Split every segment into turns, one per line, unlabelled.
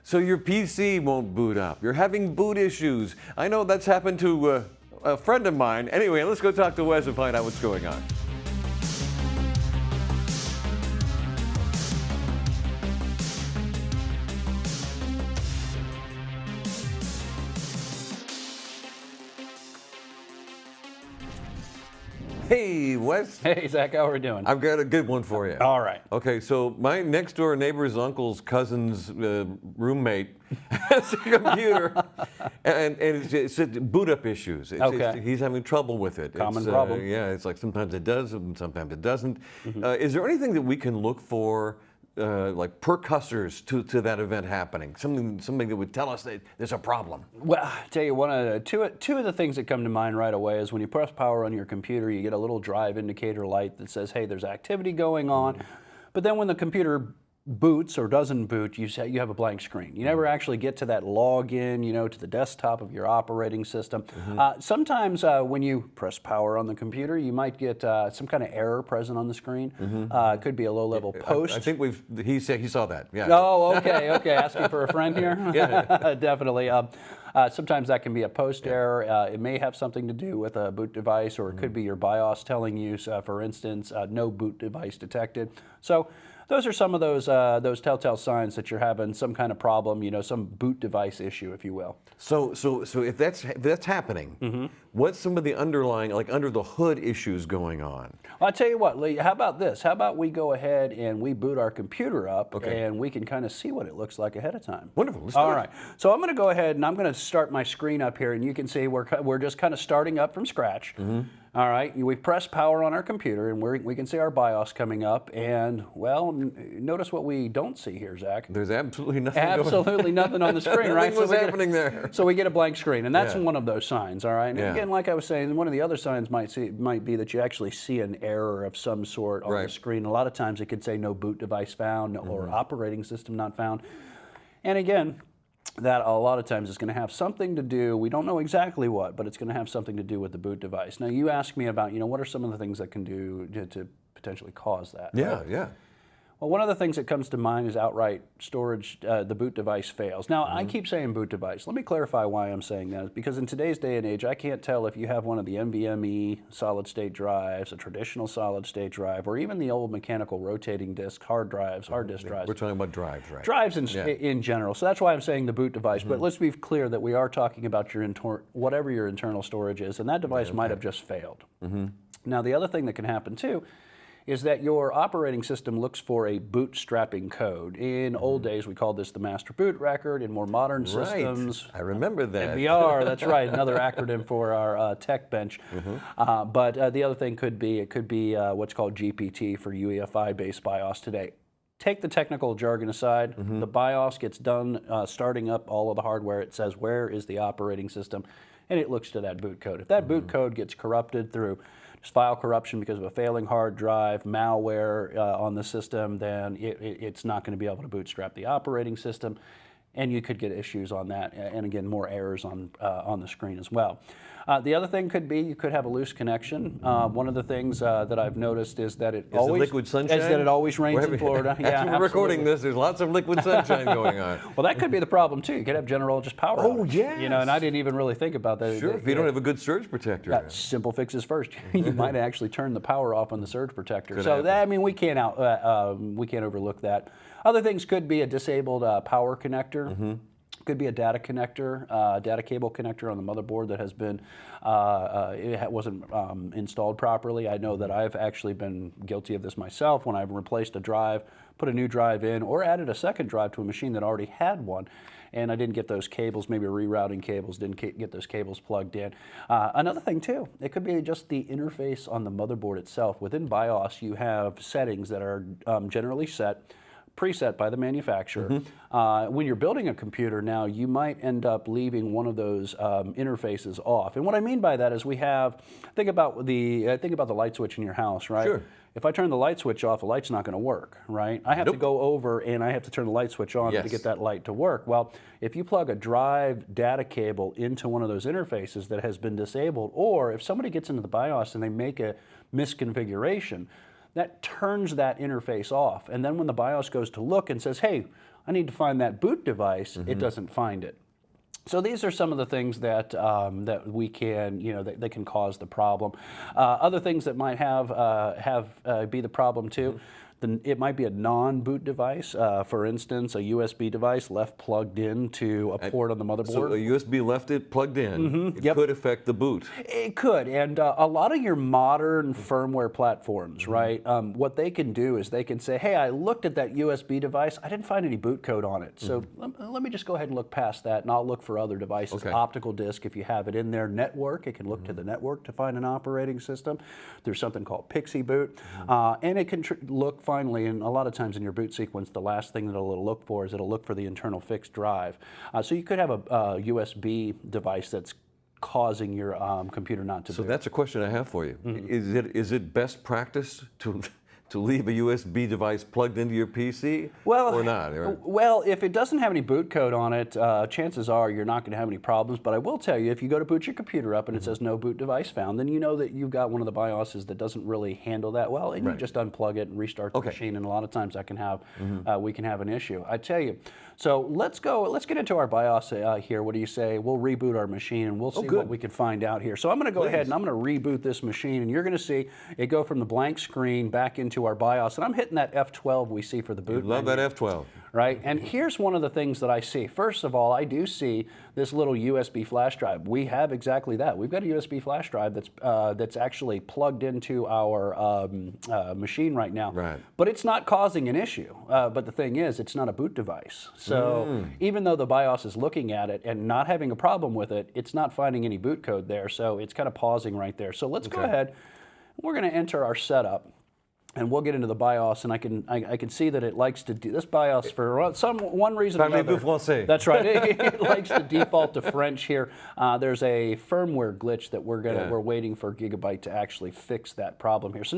So your PC won't boot up. You're having boot issues. I know that's happened to a friend of mine. Anyway, let's go talk to Wes and find out what's going on. Hey, Wes.
Hey, Zach, how are we doing?
I've got a good one for you.
All right.
Okay, so my next door neighbor's uncle's cousin's roommate has a computer, and it's boot up issues. He's having trouble with it.
Common problem.
Yeah, it's like sometimes it does and sometimes it doesn't. Is there anything that we can look for, like percussors to that event happening? Something that would tell us that there's a problem?
Well, I tell you, two of the things that come to mind right away is when you press power on your computer, you get a little drive indicator light that says, hey, there's activity going on. But then when the computer boots or doesn't boot, you have a blank screen. You never actually get to that login, to the desktop of your operating system. Sometimes when you press power on the computer, you might get some kind of error present on the screen. It could be a low-level post.
I think he saw that. Yeah.
Oh, okay. Asking for a friend here?
Yeah.
Definitely. Sometimes that can be a post error. It may have something to do with a boot device, or it could be your BIOS telling you, for instance, no boot device detected. So those are some of those telltale signs that you're having some kind of problem, some boot device issue, if you will.
So if that's happening, what's some of the underlying, like under the hood issues going on?
Well, I'll tell you what, Lee, how about this? How about we go ahead and we boot our computer up, and we can kind of see what it looks like ahead of time.
Wonderful. Let's do
All
it.
right. So I'm going to go ahead and I'm going to start my screen up here, and you can see we're just kind of starting up from scratch. All right, we press power on our computer, and we can see our BIOS coming up, and, well, notice what we don't see here, Zach.
There's absolutely nothing
Absolutely nothing on the screen, right?
Nothing was happening there.
So we get a blank screen, and that's
Yeah.
one of those signs, all right? And again, like I was saying, one of the other signs might be that you actually see an error of some sort on the screen. A lot of times it could say no boot device found or operating system not found. And again, that a lot of times is going to have something to do, we don't know exactly what, but it's going to have something to do with the boot device. Now, you asked me about, what are some of the things that can do to potentially cause that?
Yeah.
Well, one of the things that comes to mind is outright storage, the boot device fails. Now, I keep saying boot device. Let me clarify why I'm saying that. Because in today's day and age, I can't tell if you have one of the NVMe solid-state drives, a traditional solid-state drive, or even the old mechanical rotating disk hard disk drives.
We're talking about drives, right?
Drives in general. So that's why I'm saying the boot device. But let's be clear that we are talking about whatever your internal storage is, and that device might have just failed. Now, the other thing that can happen, too, is that your operating system looks for a bootstrapping code. In old days, we called this the master boot record. In more modern systems,
I remember that.
MBR, that's right, another acronym for our tech bench. But the other thing could be what's called GPT for UEFI-based BIOS today. Take the technical jargon aside. The BIOS gets done starting up all of the hardware. It says, where is the operating system? And it looks to that boot code. If that boot code gets corrupted through just file corruption because of a failing hard drive, malware on the system, then it's not going to be able to bootstrap the operating system, and you could get issues on that, and again, more errors on the screen as well. The other thing could be you could have a loose connection. One of the things that I've noticed is that it always rains in Florida.
As we're recording this, there's lots of liquid sunshine going on.
Well, that could be the problem too. You could have general just power.
Oh,
outage,
yes.
and I didn't even really think about that.
Sure, if you don't have a good surge protector.
Simple fixes first. You might actually turn the power off on the surge protector.
Could
so
happen.
that, we can't overlook that. Other things could be a disabled power connector. Could be a data connector, data cable connector on the motherboard that has been, it wasn't installed properly. I know that I've actually been guilty of this myself when I've replaced a drive, put a new drive in, or added a second drive to a machine that already had one, and I didn't get those cables, maybe rerouting cables, didn't get those cables plugged in. Another thing too, it could be just the interface on the motherboard itself. Within BIOS, you have settings that are generally preset by the manufacturer. When you're building a computer now, you might end up leaving one of those interfaces off. And what I mean by that is think about the light switch in your house, right?
Sure.
If I turn the light switch off, the light's not going to work, right? I have to go over and I have to turn the light switch on to get that light to work. Well, if you plug a drive data cable into one of those interfaces that has been disabled, or if somebody gets into the BIOS and they make a misconfiguration, that turns that interface off. And then when the BIOS goes to look and says, hey, I need to find that boot device. It doesn't find it. So these are some of the things that that we can, that can cause the problem. Other things that might be the problem too. It might be a non-boot device. For instance, a USB device left plugged into a port on the motherboard.
So a USB left it plugged in. It could affect the boot.
It could, and a lot of your modern firmware platforms, right? What they can do is they can say, "Hey, I looked at that USB device. I didn't find any boot code on it. So let me just go ahead and look past that, and I'll look for other devices.
Okay.
Optical disk, if you have it in there. Network, it can look to the network to find an operating system. There's something called Pixie Boot, and it can look." Finally, and a lot of times in your boot sequence, the last thing that it'll look for is it'll look for the internal fixed drive. So you could have a USB device that's causing your computer not to boot.
So that's a question I have for you. Is it best practice to leave a USB device plugged into your PC or not?
Well, if it doesn't have any boot code on it, chances are you're not going to have any problems. But I will tell you, if you go to boot your computer up and it says no boot device found, then you know that you've got one of the BIOSes that doesn't really handle that well, and you just unplug it and restart the machine. And a lot of times that can have we can have an issue. I tell you. So let's get into our BIOS here. What do you say? We'll reboot our machine and we'll see what we can find out here. So I'm going to go ahead and I'm going to reboot this machine, and you're going to see it go from the blank screen back into our BIOS, and I'm hitting that F12 we see for the boot.
Love that F12.
Right, and here's one of the things that I see. First of all, I do see this little USB flash drive. We have exactly that. We've got a USB flash drive that's actually plugged into our machine right now.
Right.
But it's not causing an issue. But the thing is, it's not a boot device. So even though the BIOS is looking at it and not having a problem with it, it's not finding any boot code there. So it's kind of pausing right there. So let's go ahead. We're going to enter our setup. And we'll get into the BIOS, and I can see that it likes to do this BIOS for one reason or another.
Parlez-vous français?
That's right. It likes to default to French here. There's a firmware glitch that we're waiting for Gigabyte to actually fix that problem here. So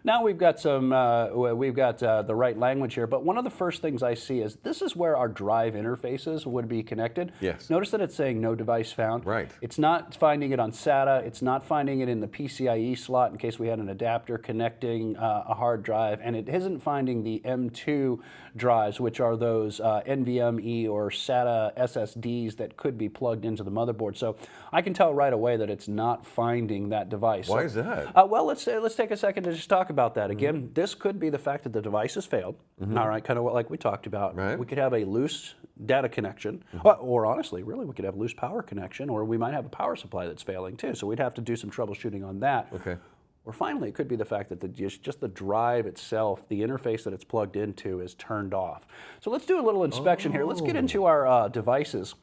now we've got the right language here. But one of the first things I see is this is where our drive interfaces would be connected.
Yes.
Notice that it's saying no device found.
Right.
It's not finding it on SATA. It's not finding it in the PCIe slot in case we had an adapter connecting a hard drive, and it isn't finding the M2 drives, which are those NVMe or SATA SSDs that could be plugged into the motherboard. So I can tell right away that it's not finding that device.
Why is that?
Well, let's take a second to just talk about that. Again, this could be the fact that the device has failed. All right, kind of like we talked about.
Right.
We could have a loose data connection, or honestly, really, we could have a loose power connection, or we might have a power supply that's failing too. So we'd have to do some troubleshooting on that.
Okay.
Or finally, it could be the fact that just the drive itself, the interface that it's plugged into, is turned off. So let's do a little inspection here. Let's get into our devices.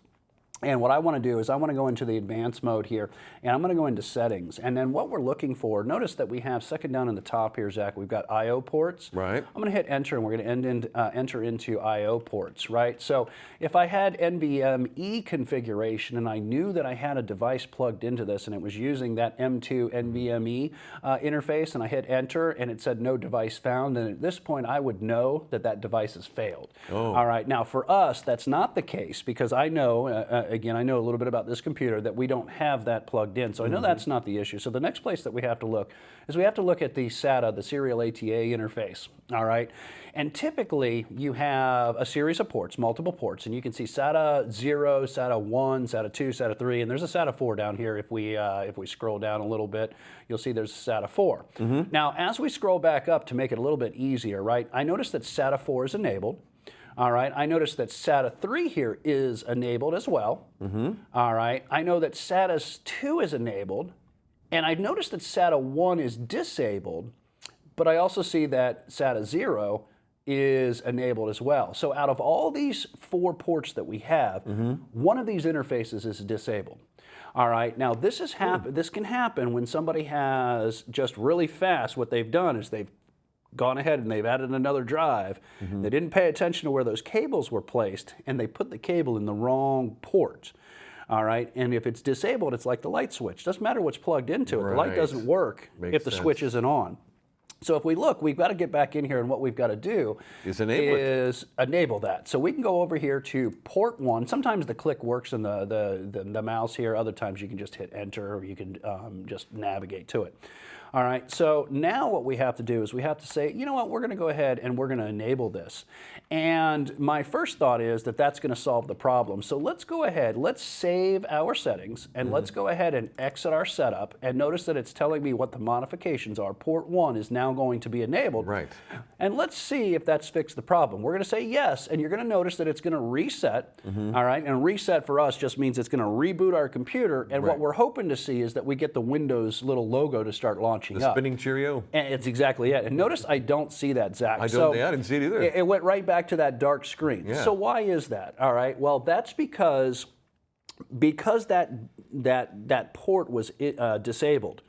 And what I want to do is I want to go into the advanced mode here, and I'm going to go into settings. And then what we're looking for, notice that we have second down in the top here, Zach, we've got I/O ports.
Right.
I'm going to hit enter, and we're going to enter into I/O ports, right? So if I had NVMe configuration and I knew that I had a device plugged into this and it was using that M2 NVMe interface, and I hit enter and it said no device found, then at this point I would know that that device has failed. All right, now for us, that's not the case because I know, again, I know a little bit about this computer, that we don't have that plugged in. So I know that's not the issue. So the next place that we have to look is we have to look at the SATA, the serial ATA interface, all right? And typically you have a series of ports, multiple ports, and you can see SATA 0, SATA 1, SATA 2, SATA 3, and there's a SATA 4 down here. If we scroll down a little bit, you'll see there's a SATA 4. Now, as we scroll back up to make it a little bit easier, right, I notice that SATA 4 is enabled. All right, I notice that SATA 3 here is enabled as well. All right, I know that SATA 2 is enabled, and I noticed that SATA 1 is disabled, but I also see that SATA 0 is enabled as well. So out of all these 4 ports that we have, one of these interfaces is disabled. All right, now this can happen when somebody has just really fast, what they've done is they've gone ahead and they've added another drive. They didn't pay attention to where those cables were placed, and they put the cable in the wrong port. All right, and if it's disabled, it's like the light switch. Doesn't matter what's plugged into it. The light doesn't work if the switch isn't on. So if we look, we've got to get back in here, and what we've got to do is enable that. So we can go over here to port 1. Sometimes the click works in the mouse here. Other times you can just hit enter, or you can just navigate to it. All right, so now what we have to do is we have to say, you know what, we're going to go ahead and we're going to enable this. And my first thought is that that's going to solve the problem. So let's go ahead, let's save our settings, and let's go ahead and exit our setup. And notice that it's telling me what the modifications are. Port 1 is now going to be enabled.
Right.
And let's see if that's fixed the problem. We're going to say yes, and you're going to notice that it's going to reset. All right, and reset for us just means it's going to reboot our computer. And what we're hoping to see is that we get the Windows little logo to start launching
the spinning Cheerio?
And it's exactly it. And notice I don't see that, Zach.
I didn't see it either.
It went right back to that dark screen.
Yeah.
So why is that? All right. Well, that's because that port was disabled.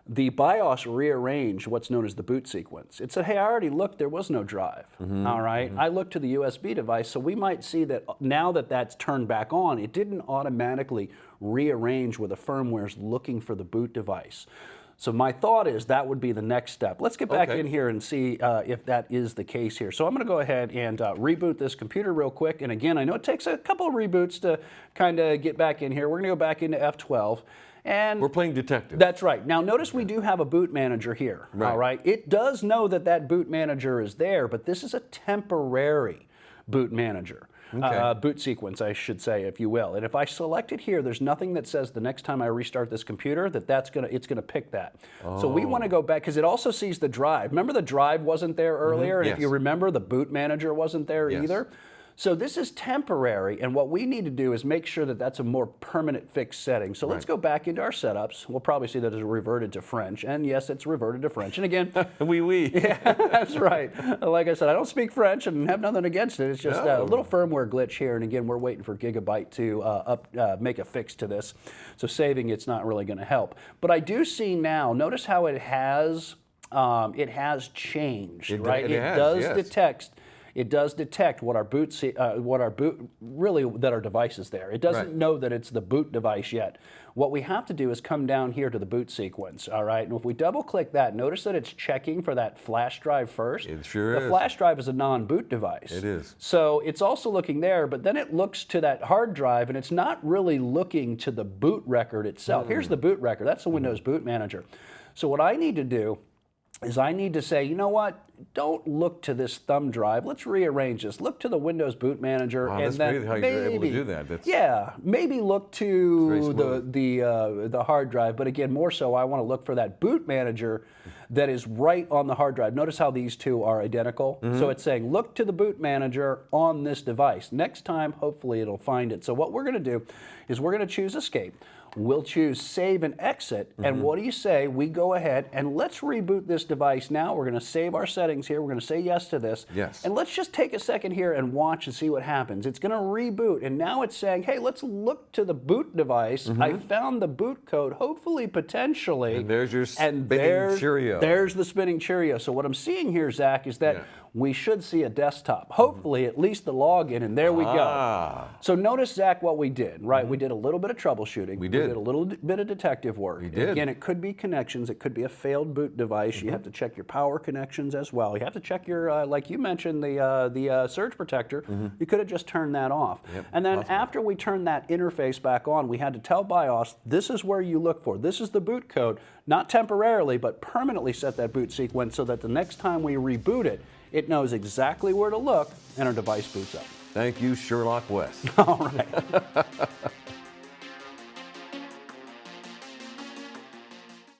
The BIOS rearranged what's known as the boot sequence. It said, hey, I already looked, there was no drive. All right. I looked to the USB device, so we might see that now that that's turned back on, it didn't automatically rearrange where the firmware's looking for the boot device. So my thought is that would be the next step. Let's get back in here and see if that is the case here. So I'm going to go ahead and reboot this computer real quick. And again, I know it takes a couple of reboots to kind of get back in here. We're going to go back into F12. And
we're playing detective.
That's right. Now notice we do have a boot manager here.
Right.
All right. It does know that that boot manager is there, but this is a temporary boot manager. Boot sequence, I should say, if you will. And if I select it here, there's nothing that says the next time I restart this computer that it's gonna pick that. So we want to go back because it also sees the drive. Remember the drive wasn't there earlier, and if you remember, the boot manager wasn't there either. So this is temporary, and what we need to do is make sure that that's a more permanent fixed setting. So let's go back into our setups. We'll probably see that it's reverted to French, and yes, it's reverted to French. And again,
oui.
Yeah, that's right. Like I said, I don't speak French and have nothing against it. It's just a little firmware glitch here, and again, we're waiting for Gigabyte to make a fix to this. So saving it's not really going to help. But I do see now. Notice how it has changed, right? It does detect what our really that our device is there. It doesn't know that it's the boot device yet. What we have to do is come down here to the boot sequence, all right? And if we double click that, notice that it's checking for that flash drive first.
It sure is.
The flash drive is a non-boot device.
It is.
So it's also looking there, but then it looks to that hard drive and it's not really looking to the boot record itself. Here's the boot record. That's the Windows Boot Manager. So what I need to do is I need to say, you know what? Don't look to this thumb drive. Let's rearrange this. Look to the Windows Boot Manager, and
that's
then
great how you're able to do that.
Maybe look to the hard drive. But again, more so, I want to look for that boot manager that is right on the hard drive. Notice how these two are identical. So it's saying, look to the boot manager on this device. Next time, hopefully, it'll find it. So what we're going to do is we're going to choose Escape. We'll choose Save and Exit, and what do you say? We go ahead and let's reboot this device now. We're going to save our settings here. We're going to say yes to this.
Yes.
And let's just take a second here and watch and see what happens. It's going to reboot, and now it's saying, hey, let's look to the boot device. I found the boot code, hopefully, potentially.
And there's your spinning Cheerio.
There's the spinning Cheerio. So what I'm seeing here, Zach, is that we should see a desktop. Hopefully, at least the login, and there we go. So notice, Zach, what we did, right? We did a little bit of troubleshooting. We did a little bit of detective work.
We did.
Again, it could be connections. It could be a failed boot device. You have to check your power connections as well. You have to check your, like you mentioned, the surge protector. You could have just turned that off. And then after we turned that interface back on, we had to tell BIOS, this is where you look for. This is the boot code. Not temporarily, but permanently set that boot sequence so that the next time we reboot it, it knows exactly where to look and our device boots up.
Thank you, Sherlock West.
All right.